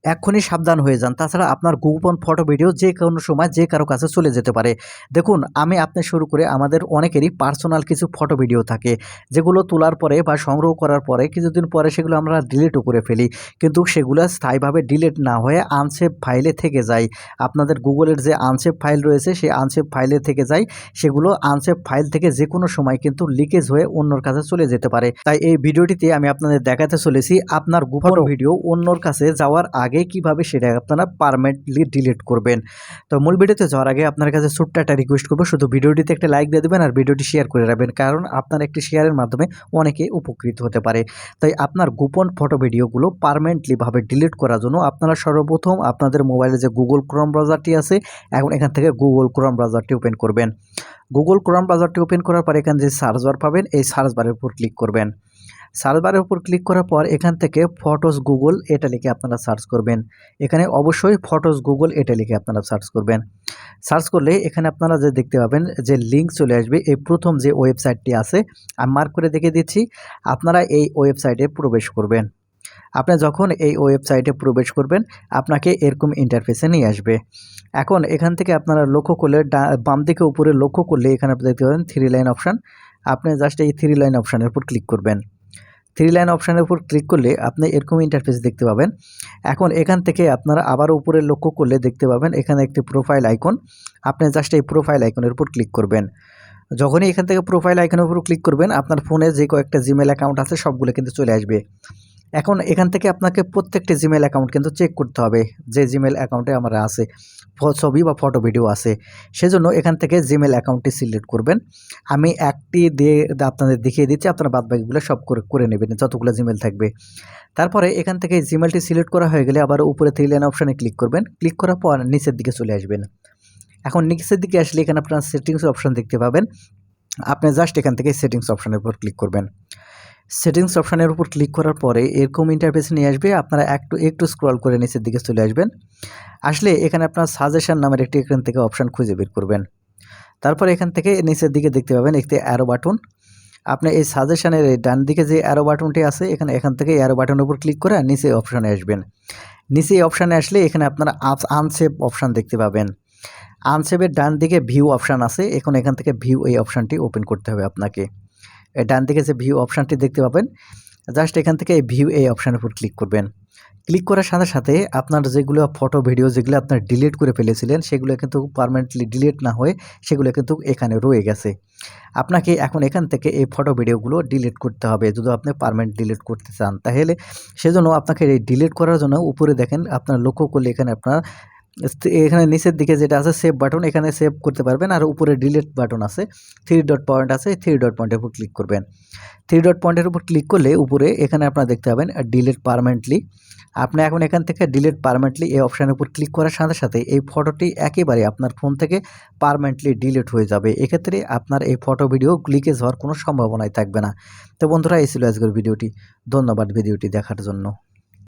এক্ষুনি সাবধান হয়ে যান। তাছাড়া আপনার গোপন ফটো ভিডিও যে কোনো সময় যে কারো কাছে চলে যেতে পারে। দেখুন আমি আপনি শুরু করে আমাদের অনেকেরই পার্সোনাল কিছু ফটো ভিডিও থাকে, যেগুলো তোলার পরে বা সংগ্রহ করার পরে কিছুদিন পরে সেগুলো আমরা ডিলিটও করে ফেলি। কিন্তু সেগুলো স্থায়ীভাবে ডিলিট না হয়ে আনসেভ ফাইলে থেকে যায়। আপনাদের গুগলের যে আনসেভ ফাইল রয়েছে সেই আনসেভ ফাইলে থেকে যায়। সেগুলো আনসেভ ফাইল থেকে যেকোনো সময় কিন্তু লিকেজ হয়ে অন্যর কাছে চলে যেতে পারে। তাই এই ভিডিওটিতে আমি আপনাদের দেখাতে চলেছি আপনার গোপন ভিডিও অন্যর কাছে যাওয়ার আগে কিভাবে সেটা আপনারা পার্মানেন্টলি ডিলিট করবেন। তো মূল ভিডিওতে যাওয়ার আগে আপনার কাছে ছোট্ট একটা রিকোয়েস্ট করব, শুধু ভিডিওটিতে একটা লাইক দিয়ে দেবেন আর ভিডিওটি শেয়ার করে রাখবেন, কারণ আপনার একটি শেয়ারের মাধ্যমে অনেকে উপকৃত হতে পারে। তাই আপনার গোপন ফটো ভিডিওগুলো পার্মানেন্টলি ভাবে ডিলিট করার জন্য আপনারা সর্বপ্রথম আপনাদের মোবাইলে যে গুগল ক্রোম ব্রাউজারটি আছে, এখন এখান থেকে গুগল ক্রোম ব্রাউজারটি ওপেন করবেন। গুগল ক্রোম ব্রাউজারটি ওপেন করার পর এখানে যে সার্চ বার পাবেন, এই সার্চ বারের উপর ক্লিক করবেন। সার্চ বারের উপর ক্লিক করার পর এখান থেকে ফটোস গুগল এটা লিখে আপনারা সার্চ করবেন। এখানে অবশ্যই ফটোস গুগল এটা লিখে আপনারা সার্চ করবেন। সার্চ করলে এখানে আপনারা যে দেখতে পাবেন যে লিঙ্ক চলে আসবে, এই প্রথম যে ওয়েবসাইটটি আছে আমি মার্ক করে দেখে দিচ্ছি, আপনারা এই ওয়েবসাইটে প্রবেশ করবেন। আপনি যখন এই ওয়েবসাইটে প্রবেশ করবেন আপনাকে এরকম ইন্টারফেসে নিয়ে আসবে। এখন এখান থেকে আপনারা লক্ষ্য করলে বাম দিকে উপরে লক্ষ্য করলে এখানে আপনি দেখতে পাবেন 3 লাইন অপশান। আপনি জাস্ট এই 3 লাইন অপশানের উপর ক্লিক করবেন। 3 লাইন অপশানের উপর ক্লিক করলে আপনি এরকম ইন্টারফেস দেখতে পাবেন। এখন এখান থেকে আপনারা আবার উপরে লক্ষ্য করলে দেখতে পাবেন এখানে একটি প্রোফাইল আইকন। আপনি জাস্ট এই প্রোফাইল আইকনের উপর ক্লিক করবেন। যখনই এখান থেকে প্রোফাইল আইকনের উপর ক্লিক করবেন আপনার ফোনে যে কয়েকটা জিমেল অ্যাকাউন্ট আছে সবগুলো কিন্তু চলে আসবে। এখন এখান থেকে আপনাকে প্রত্যেকটি জিমেল অ্যাকাউন্ট কিন্তু চেক করতে হবে, যে জিমেল অ্যাকাউন্টে আমার আছে ছবি বা ফটো ভিডিও আছে। সেজন্য এখান থেকে জিমেল অ্যাকাউন্টটি সিলেক্ট করবেন। আমি একটি দিয়ে আপনাদের দেখিয়ে দিচ্ছি, আপনারা বাদবাকিগুলো সব করে নেবেন যতগুলো জিমেল থাকবে। তারপরে এখান থেকে জিমেলটি সিলেক্ট করা হয়ে গেলে আবার উপরে 3 লাইন অপশানে ক্লিক করবেন। ক্লিক করার পর নিচের দিকে চলে আসবেন। এখন নিচের দিকে আসলে এখানে আপনারা সেটিংস অপশান দেখতে পাবেন। আপনি জাস্ট এখান থেকে সেটিংস অপশানের উপর ক্লিক করবেন। সেটিংস অপশানের উপর ক্লিক করার পরে এরকম ইন্টারফেস নিয়ে আসবে। আপনারা একটু স্ক্রল করে নিচের দিকে চলে আসবেন। আসলে এখানে আপনার সাজেশন নামের একটি এখান থেকে অপশান খুঁজে বের করবেন। তারপর এখান থেকে নিচের দিকে দেখতে পাবেন একটি অ্যারো বাটন। আপনি এই সাজেশনের এই ডান দিকে যে অ্যারো বাটনটি আছে এখান থেকে অ্যারো বাটনের উপর ক্লিক করে নিচে অপশানে আসবেন। নিচে এই অপশানে আসলে এখানে আপনারা আনসেভ অপশান দেখতে পাবেন। আনসেভের ডান দিকে ভিউ অপশান আছে, এখান থেকে ভিউ এই অপশানটি ওপেন করতে হবে আপনাকে। ডান দিকে যে ভিউ অপশানটি দেখতে পাবেন, জাস্ট এখান থেকে ভিউ এই অপশানের উপর ক্লিক করবেন। ক্লিক করার সাথে সাথে আপনার যেগুলো ফটো ভিডিও যেগুলো আপনার ডিলিট করে ফেলেছিলেন সেগুলো কিন্তু পার্মানেন্টলি ডিলিট না হয়ে সেগুলো কিন্তু এখানে রয়ে গেছে। আপনাকে এখন এখান থেকে এই ফটো ভিডিওগুলো ডিলিট করতে হবে যদি আপনি পার্মানেন্ট ডিলিট করতে চান। তাহলে সেজন্য আপনাকে এই ডিলিট করার জন্য উপরে দেখেন, আপনার লক্ষ্য করলে এখানে আপনার এখানে নিচের দিকে যেটা আছে সেভ বাটন, এখানে সেভ করতে পারবেন। আর উপরে ডিলিট বাটন আছে, 3 ডট পয়েন্ট আছে, 3 ডট পয়েন্টের উপর ক্লিক করবেন। 3 ডট পয়েন্টের উপর ক্লিক করলে উপরে এখানে আপনারা দেখতে পাবেন ডিলিট পার্মানেন্টলি। আপনি এখন এখান থেকে ডিলিট পার্মানেন্টলি এই অপশানের উপর ক্লিক করার সাথে সাথে এই ফটোটি একেবারে আপনার ফোন থেকে পার্মানেন্টলি ডিলিট হয়ে যাবে। এক্ষেত্রে আপনার এই ফটো ভিডিও লিকেজ হওয়ার কোনো সম্ভাবনাই থাকবে না। তো বন্ধুরা, এই ছিল আজকের ভিডিওটি। ধন্যবাদ ভিডিওটি দেখার জন্য।